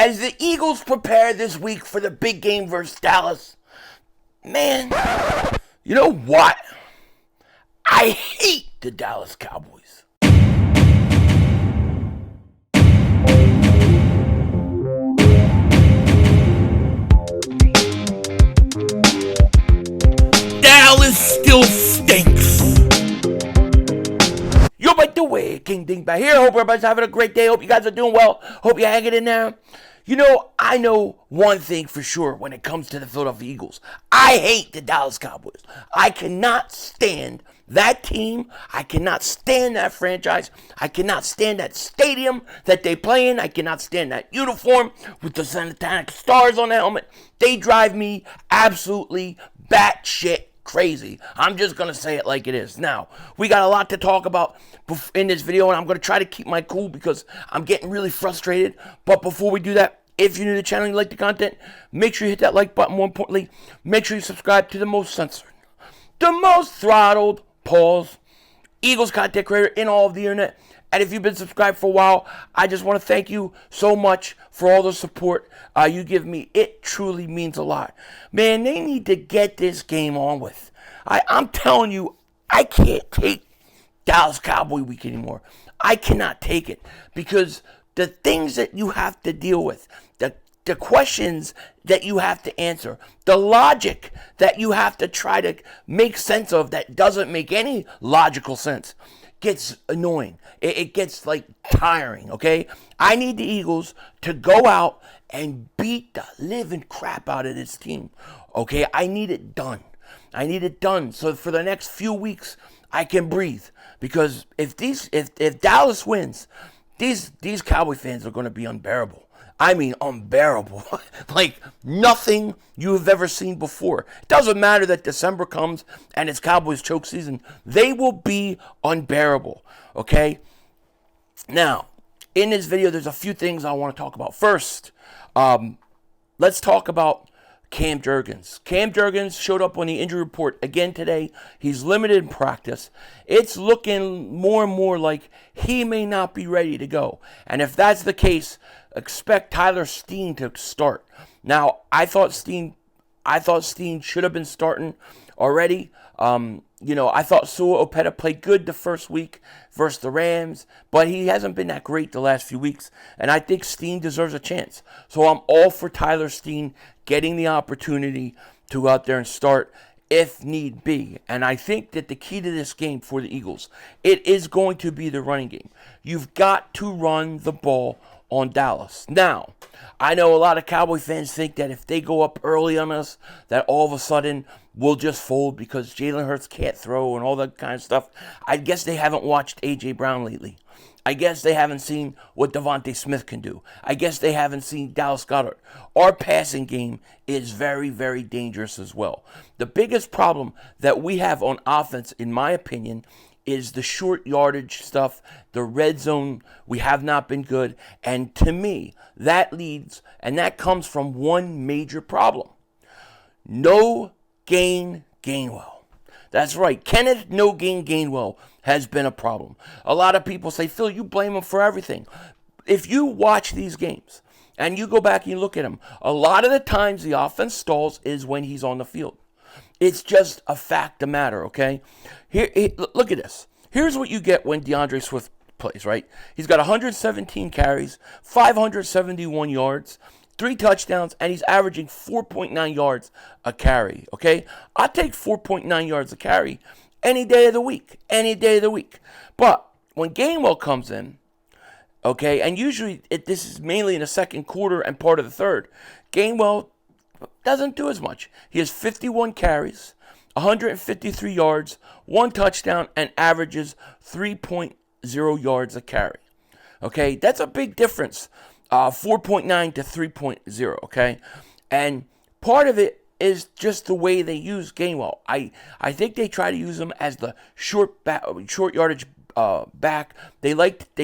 as the Eagles prepare this week for the big game versus Dallas, man, you know what? I hate the Dallas Cowboys. Dallas still stinks. Yo, by the way, King Dingbat here. Hope everybody's having a great day. Hope you guys are doing well. Hope you're hanging in there. You know, I know one thing for sure when it comes to the Philadelphia Eagles. I hate the Dallas Cowboys. I cannot stand that team. I cannot stand that franchise. I cannot stand that stadium that they play in. I cannot stand that uniform with the satanic stars on the helmet. They drive me absolutely batshit crazy. I'm just going to say it like it is. Now, we got a lot to talk about in this video, and I'm going to try to keep my cool because I'm getting really frustrated. But before we do that, if you're new to the channel and you like the content, make sure you hit that like button. More importantly, make sure you subscribe to the most censored, the most throttled, pause, Eagles content creator in all of the internet. And if you've been subscribed for a while, I just want to thank you so much for all the support you give me. It truly means a lot. Man, they need to get this game on with. I'm telling you, I can't take Dallas Cowboy Week anymore. I cannot take it because the things that you have to deal with, the questions that you have to answer, the logic that you have to try to make sense of that doesn't make any logical sense, gets annoying. It gets like tiring, okay? I need the Eagles to go out and beat the living crap out of this team, okay? I need it done. I need it done so for the next few weeks I can breathe. Because if Dallas wins, these Cowboy fans are going to be unbearable. I mean, unbearable. Like nothing you have ever seen before. It doesn't matter that December comes and it's Cowboys choke season. They will be unbearable, okay? Now, in this video, there's a few things I want to talk about. First, let's talk about Cam Jurgens. Cam Jurgens showed up on the injury report again today. He's limited in practice. It's looking more and more like he may not be ready to go. And if that's the case, expect Tyler STEEN to start. Now, I thought STEEN should have been starting already. I thought Sua Opeta played good the first week versus the Rams, but he hasn't been that great the last few weeks, and I think STEEN deserves a chance. So I'm all for Tyler STEEN getting the opportunity to go out there and start if need be. And I think that the key to this game for the Eagles, it is going to be the running game. You've got to run the ball on Dallas. Now, I know a lot of Cowboy fans think that if they go up early on us, that all of a sudden we'll just fold because Jalen Hurts can't throw and all that kind of stuff. I guess they haven't watched A.J. Brown lately. I guess they haven't seen what Devontae Smith can do. I guess they haven't seen Dallas Goedert. Our passing game is very, very dangerous as well. The biggest problem that we have on offense, in my opinion, is the short yardage stuff, the red zone. We have not been good. And to me, that leads, and that comes from one major problem. No gain Gainwell. That's right. Kenneth No Gain Gainwell has been a problem. A lot of people say, Phil, you blame him for everything. If you watch these games and you go back and you look at him, a lot of the times the offense stalls is when he's on the field. It's just a fact of matter, okay? Here, look at this. Here's what you get when DeAndre Swift plays, right? He's got 117 carries, 571 yards, 3 touchdowns, and he's averaging 4.9 yards a carry, okay? I'll take 4.9 yards a carry any day of the week, But when Gainwell comes in, okay, and usually this is mainly in the second quarter and part of the third, Gainwell doesn't do as much. He has 51 carries, 153 yards, 1 touchdown, and averages 3.0 yards a carry. Okay, that's a big difference. 4.9 to 3.0, okay? And part of it is just the way they use Gainwell. I think they try to use him as the short yardage back. They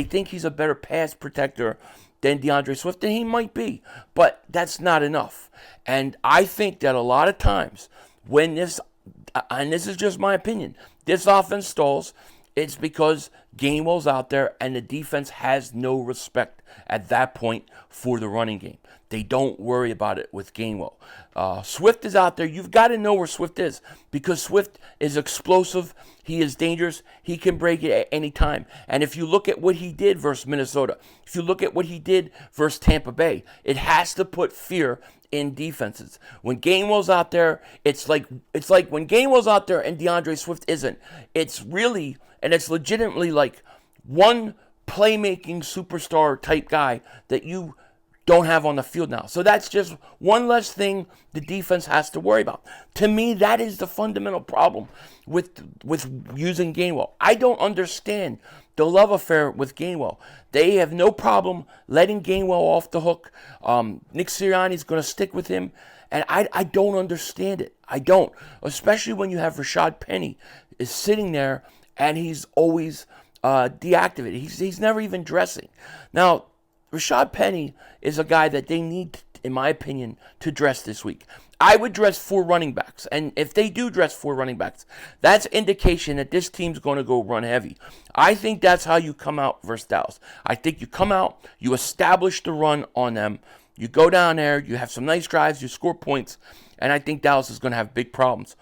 think he's a better pass protector than DeAndre Swift, and he might be, but that's not enough. And I think that a lot of times when this, and this is just my opinion, this offense stalls, it's because Gainwell's out there, and the defense has no respect at that point for the running game. They don't worry about it with Gainwell. Swift is out there. You've got to know where Swift is because Swift is explosive. He is dangerous. He can break it at any time. And if you look at what he did versus Minnesota, if you look at what he did versus Tampa Bay, it has to put fear in defenses. When Gainwell's out there, it's like when Gainwell's out there and DeAndre Swift isn't. It's really, and it's legitimately like one playmaking superstar type guy that you don't have on the field now. So that's just one less thing the defense has to worry about. To me, that is the fundamental problem with using Gainwell. I don't understand the love affair with Gainwell. They have no problem letting Gainwell off the hook. Nick Sirianni's going to stick with him, and I don't understand it. I don't, especially when you have Rashad Penny is sitting there and he's always deactivated. He's never even dressing. Now, Rashad Penny is a guy that they need, in my opinion, to dress this week. I would dress 4 running backs, and if they do dress 4 running backs, that's indication that this team's going to go run heavy. I think that's how you come out versus Dallas. I think you come out, you establish the run on them, you go down there, you have some nice drives, you score points, and I think Dallas is going to have big problems,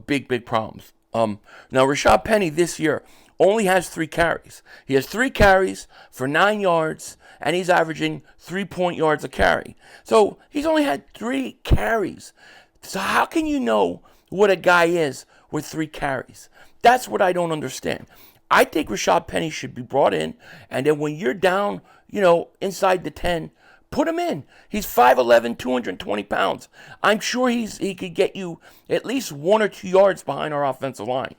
big problems. Now, Rashad Penny this year only has 3 carries. He has 3 carries for 9 yards, and he's averaging 3 yards a carry. So he's only had 3 carries. So how can you know what a guy is with 3 carries? That's what I don't understand. I think Rashad Penny should be brought in, and then when you're down, inside the 10, put him in. He's 5'11", 220 pounds. I'm sure he could get you at least 1 or 2 yards behind our offensive line,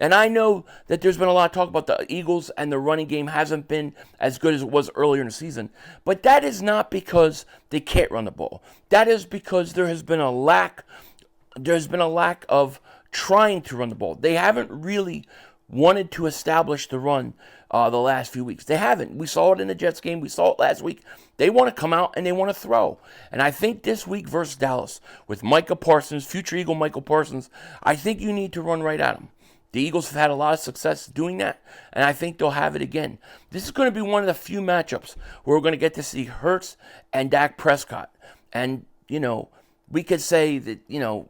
And I know that there's been a lot of talk about the Eagles and the running game hasn't been as good as it was earlier in the season. But that is not because they can't run the ball. That is because there's been a lack of trying to run the ball. They haven't really wanted to establish the run the last few weeks. They haven't. We saw it in the Jets game. We saw it last week. They want to come out and they want to throw. And I think this week versus Dallas with Micah Parsons, future Eagle Michael Parsons, I think you need to run right at him. The Eagles have had a lot of success doing that, and I think they'll have it again. This is going to be one of the few matchups where we're going to get to see Hurts and Dak Prescott. And, we could say that,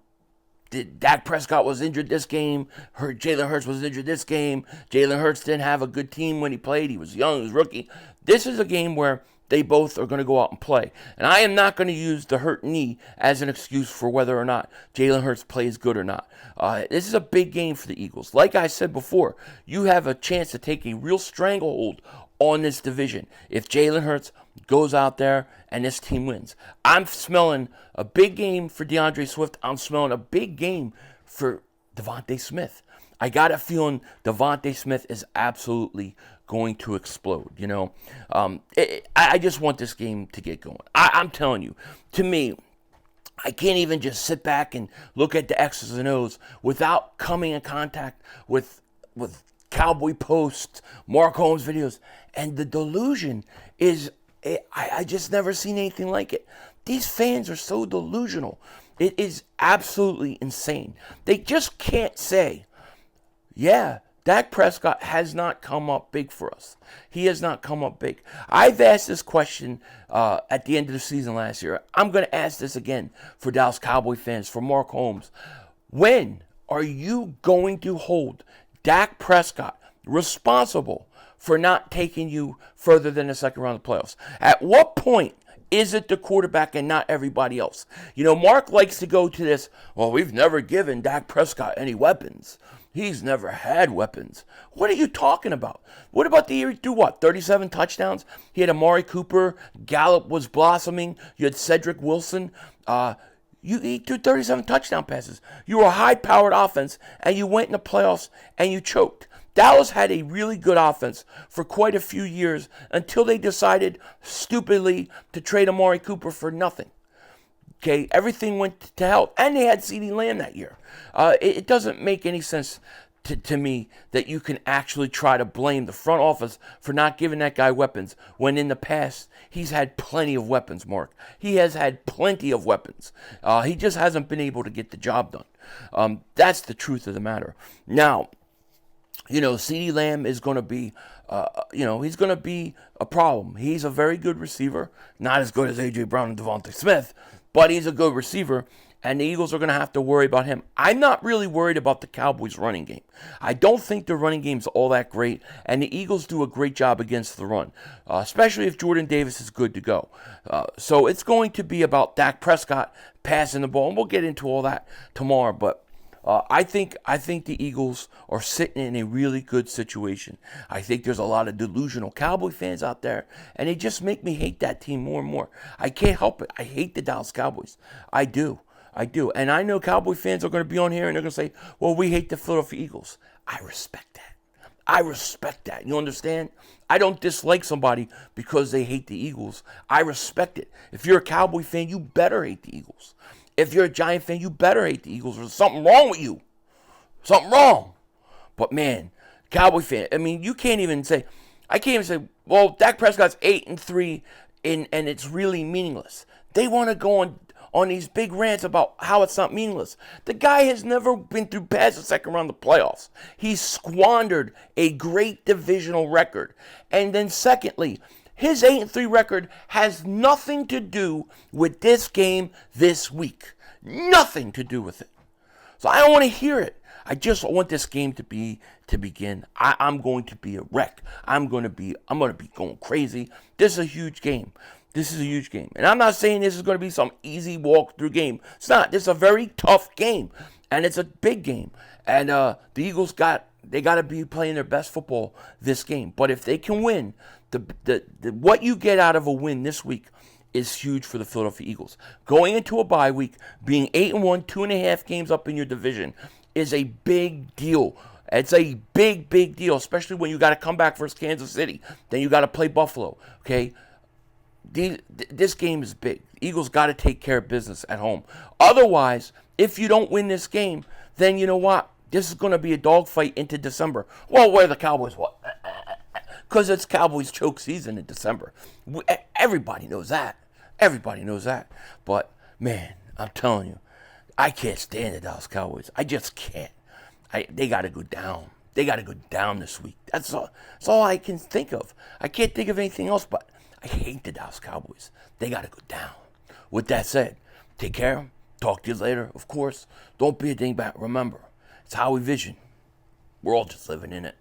Dak Prescott was injured this game. Jalen Hurts was injured this game. Jalen Hurts didn't have a good team when he played. He was young. He was rookie. This is a game where they both are going to go out and play. And I am not going to use the hurt knee as an excuse for whether or not Jalen Hurts plays good or not. This is a big game for the Eagles. Like I said before, you have a chance to take a real stranglehold on this division if Jalen Hurts goes out there and this team wins. I'm smelling a big game for DeAndre Swift. I'm smelling a big game for Devontae Smith. I got a feeling Devontae Smith is absolutely going to explode, I just want this game to get going. I'm telling you, to me, I can't even just sit back and look at the X's and O's without coming in contact with Cowboy posts, Mark Holmes videos, and the delusion is, I just never seen anything like it. These fans are so delusional. It is absolutely insane. They just can't say, yeah, Dak Prescott has not come up big for us. He has not come up big. I've asked this question at the end of the season last year. I'm going to ask this again for Dallas Cowboy fans, for Mark Holmes. When are you going to hold Dak Prescott responsible for not taking you further than the second round of the playoffs? At what point is it the quarterback and not everybody else? Mark likes to go to this, well, we've never given Dak Prescott any weapons. He's never had weapons. What are you talking about? What about the year he threw 37 touchdowns? He had Amari Cooper. Gallup was blossoming. You had Cedric Wilson. He threw 37 touchdown passes. You were a high-powered offense, and you went in the playoffs, and you choked. Dallas had a really good offense for quite a few years until they decided, stupidly, to trade Amari Cooper for nothing. Okay, everything went to hell. And they had CeeDee Lamb that year. It doesn't make any sense to me that you can actually try to blame the front office for not giving that guy weapons when in the past he's had plenty of weapons, Mark. He has had plenty of weapons. He just hasn't been able to get the job done. That's the truth of the matter. Now, CeeDee Lamb is going to be, he's going to be a problem. He's a very good receiver, not as good as A.J. Brown and Devontae Smith, but he's a good receiver, and the Eagles are going to have to worry about him. I'm not really worried about the Cowboys' running game. I don't think their running game's all that great, and the Eagles do a great job against the run, especially if Jordan Davis is good to go. So it's going to be about Dak Prescott passing the ball, and we'll get into all that tomorrow, but I think the Eagles are sitting in a really good situation. I think there's a lot of delusional Cowboy fans out there, and they just make me hate that team more and more. I can't help it. I hate the Dallas Cowboys. I do. And I know Cowboy fans are going to be on here, and they're going to say, well, we hate the Philadelphia Eagles. I respect that. You understand? I don't dislike somebody because they hate the Eagles. I respect it. If you're a Cowboy fan, you better hate the Eagles. If you're a Giant fan, you better hate the Eagles. There's something wrong with you. Something wrong. But, man, Cowboy fan, I mean, I can't even say, well, Dak Prescott's 8-3, and it's really meaningless. They want to go on these big rants about how it's not meaningless. The guy has never been through past the second round of the playoffs. He squandered a great divisional record. And then secondly, his 8-3 record has nothing to do with this game this week. Nothing to do with it. So I don't want to hear it. I just want this game to begin. I'm going to be a wreck. I'm going to be going crazy. This is a huge game. And I'm not saying this is going to be some easy walk-through game. It's not. This is a very tough game. And it's a big game. And the Eagles got to be playing their best football this game. But if they can win, what you get out of a win this week is huge for the Philadelphia Eagles. Going into a bye week, being 8-1, 2.5 games up in your division is a big deal. It's a big, big deal, especially when you got to come back versus Kansas City. Then you got to play Buffalo, okay? This game is big. Eagles got to take care of business at home. Otherwise, if you don't win this game, then you know what? This is going to be a dogfight into December. Well, where the Cowboys what? Because it's Cowboys choke season in December. Everybody knows that. But, man, I'm telling you, I can't stand the Dallas Cowboys. I just can't. They got to go down. They got to go down this week. That's all I can think of. I can't think of anything else, but I hate the Dallas Cowboys. They got to go down. With that said, take care. Talk to you later, of course. Don't be a dingbat. Remember, it's how we vision. We're all just living in it.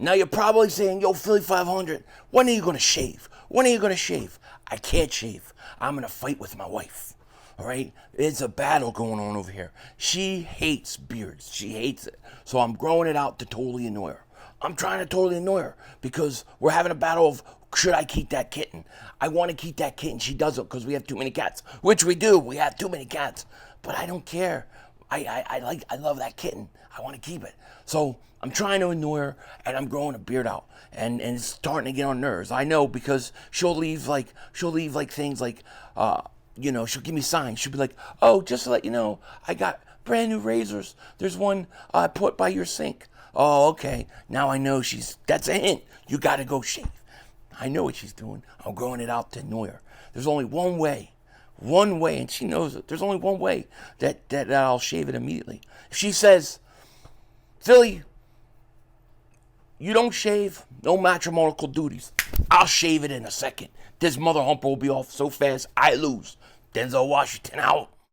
Now you're probably saying, yo, Philly 500, when are you going to shave? I can't shave. I'm going to fight with my wife. All right? It's a battle going on over here. She hates beards. She hates it. So I'm growing it out to totally annoy her. I'm trying to totally annoy her because we're having a battle of, should I keep that kitten? I want to keep that kitten. She doesn't because we have too many cats, which we do. We have too many cats. But I don't care. I love that kitten. I want to keep it. So I'm trying to annoy her, and I'm growing a beard out, and it's starting to get on nerves. I know because she'll leave things like, she'll give me signs. She'll be like, oh, just to let you know, I got brand new razors. There's one I put by your sink. Oh, okay. Now I know that's a hint. You got to go shave. I know what she's doing. I'm growing it out to annoy her. There's only one way, and she knows it. There's only one way that I'll shave it immediately. If she says, Philly, you don't shave, no matrimonial duties, I'll shave it in a second. This mother humper will be off so fast, I lose. Denzel Washington out.